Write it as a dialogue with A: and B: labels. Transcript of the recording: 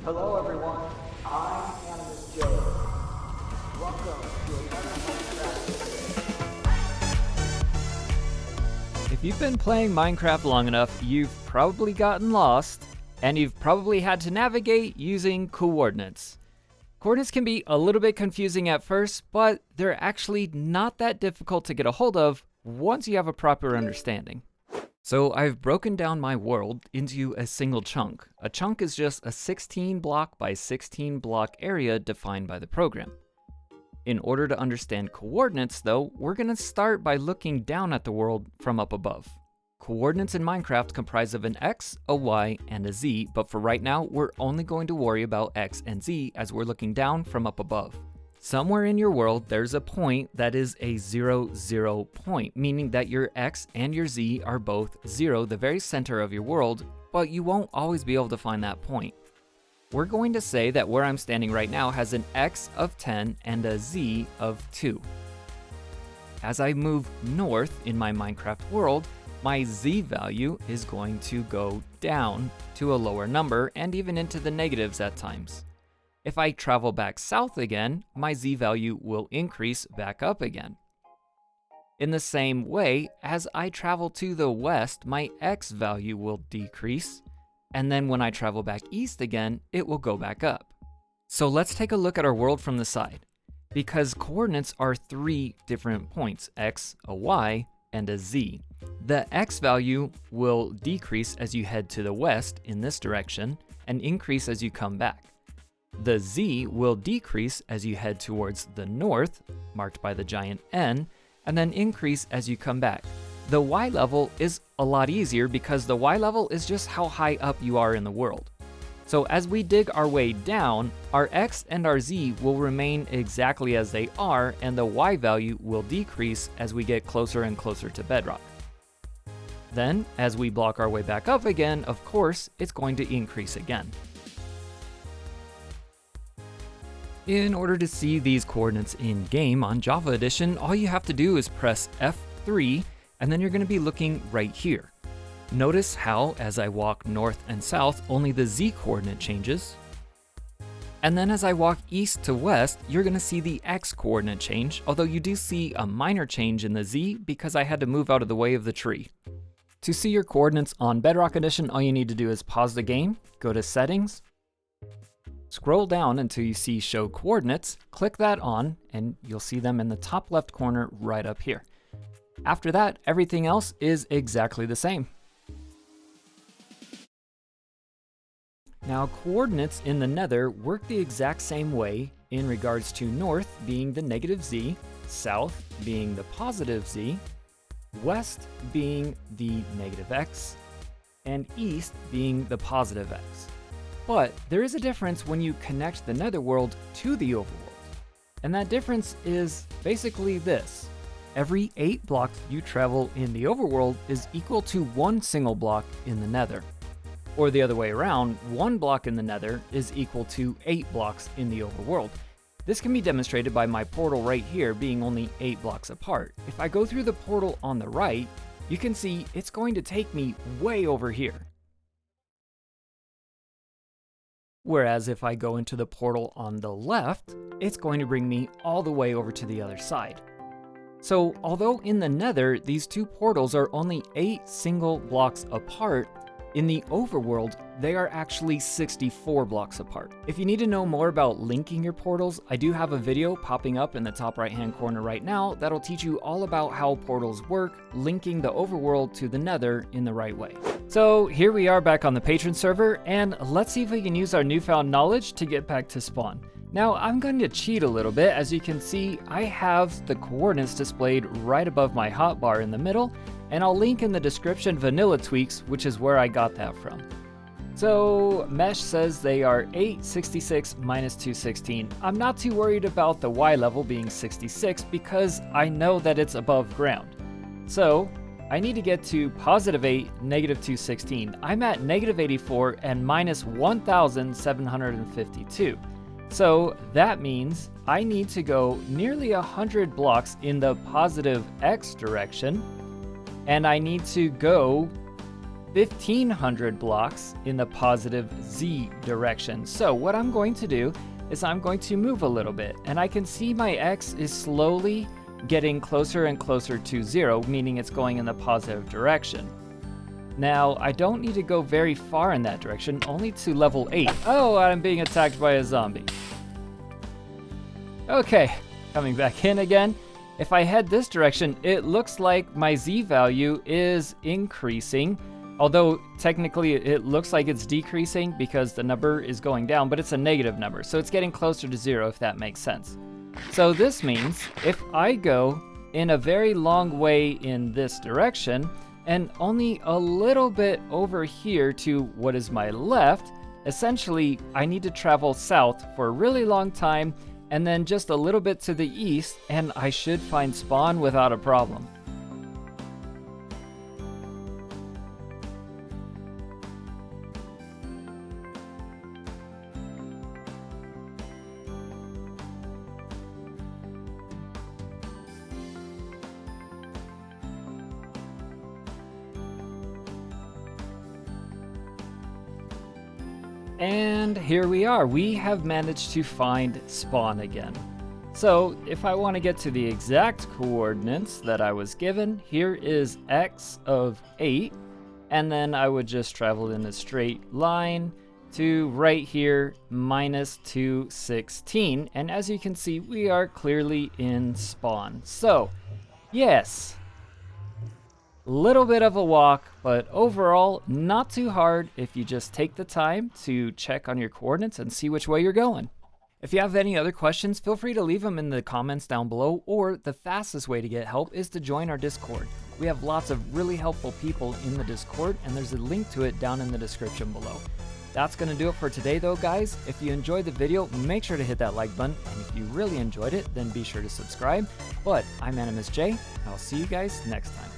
A: Hello everyone, I'm AnimusJ. Welcome to another Minecraft.
B: If you've been playing Minecraft long enough, you've probably gotten lost, and you've probably had to navigate using coordinates. Coordinates can be a little bit confusing at first, but they're actually not that difficult to get a hold of once you have a proper understanding. So I've broken down my world into a single chunk. A chunk is just a 16 block by 16 block area defined by the program. In order to understand coordinates though, we're gonna start by looking down at the world from up above. Coordinates in Minecraft comprise of an X, a Y, and a Z, but for right now, we're only going to worry about X and Z as we're looking down from up above. Somewhere in your world, there's a point that is a 0, 0 point, meaning that your X and your Z are both 0, the very center of your world, but you won't always be able to find that point. We're going to say that where I'm standing right now has an X of 10 and a Z of 2. As I move north in my Minecraft world, my Z value is going to go down to a lower number and even into the negatives at times. If I travel back south again, my Z value will increase back up again. In the same way, as I travel to the west, my X value will decrease, and then when I travel back east again, it will go back up. So let's take a look at our world from the side. Because coordinates are 3 different points, X, a Y, and a Z. The X value will decrease as you head to the west in this direction, and increase as you come back. The Z will decrease as you head towards the north, marked by the giant N, and then increase as you come back. The Y level is a lot easier because the Y level is just how high up you are in the world. So as we dig our way down, our X and our Z will remain exactly as they are, and the Y value will decrease as we get closer and closer to Bedrock. Then, as we block our way back up again, of course, it's going to increase again. In order to see these coordinates in-game on Java Edition, all you have to do is press F3, and then you're going to be looking right here. Notice how, as I walk north and south, only the Z coordinate changes. And then as I walk east to west, you're going to see the X coordinate change, although you do see a minor change in the Z because I had to move out of the way of the tree. To see your coordinates on Bedrock Edition, all you need to do is pause the game, go to Settings, scroll down until you see Show Coordinates, click that on, and you'll see them in the top left corner right up here. After that, everything else is exactly the same. Now, coordinates in the Nether work the exact same way in regards to north being the negative Z, south being the positive Z, west being the negative X, and east being the positive X. But there is a difference when you connect the netherworld to the overworld. And that difference is basically this. Every 8 blocks you travel in the overworld is equal to 1 single block in the nether. Or the other way around, 1 block in the nether is equal to 8 blocks in the overworld. This can be demonstrated by my portal right here being only 8 blocks apart. If I go through the portal on the right, you can see it's going to take me way over here. Whereas if I go into the portal on the left, it's going to bring me all the way over to the other side. So although in the Nether, these 2 portals are only 8 single blocks apart, in the overworld, they are actually 64 blocks apart. If you need to know more about linking your portals, I do have a video popping up in the top right hand corner right now that'll teach you all about how portals work, linking the overworld to the Nether in the right way. So here we are back on the patron server, and let's see if we can use our newfound knowledge to get back to spawn. Now I'm going to cheat a little bit. As you can see, I have the coordinates displayed right above my hotbar in the middle, and I'll link in the description Vanilla Tweaks, which is where I got that from. So Mesh says they are 8, 66, minus 216. I'm not too worried about the Y level being 66 because I know that it's above ground. So I need to get to positive 8, negative 216. I'm at negative 84 and minus 1,752. So that means I need to go nearly 100 blocks in the positive X direction, and I need to go 1,500 blocks in the positive Z direction. So what I'm going to do is I'm going to move a little bit, and I can see my X is slowly getting closer and closer to 0, meaning it's going in the positive direction. Now, I don't need to go very far in that direction, only to level 8. Oh, I'm being attacked by a zombie. Okay, coming back in again. If I head this direction, it looks like my Z value is increasing. Although technically it looks like it's decreasing because the number is going down, but it's a negative number. So it's getting closer to 0, if that makes sense. So this means if I go in a very long way in this direction and only a little bit over here to what is my left, essentially I need to travel south for a really long time and then just a little bit to the east, and I should find spawn without a problem. And here we are. We have managed to find spawn again. So if I want to get to the exact coordinates that I was given, here is X of 8, and then I would just travel in a straight line to right here, minus 216. And as you can see, we are clearly in spawn. So yes, little bit of a walk, but overall not too hard if you just take the time to check on your coordinates and see which way you're going. If you have any other questions, feel free to leave them in the comments down below, or the fastest way to get help is to join our Discord. We have lots of really helpful people in the Discord, and there's a link to it down in the description below. That's going to do it for today though, guys. If you enjoyed the video, make sure to hit that like button, and if you really enjoyed it, then be sure to subscribe. But I'm AnimusJ, and I'll see you guys next time.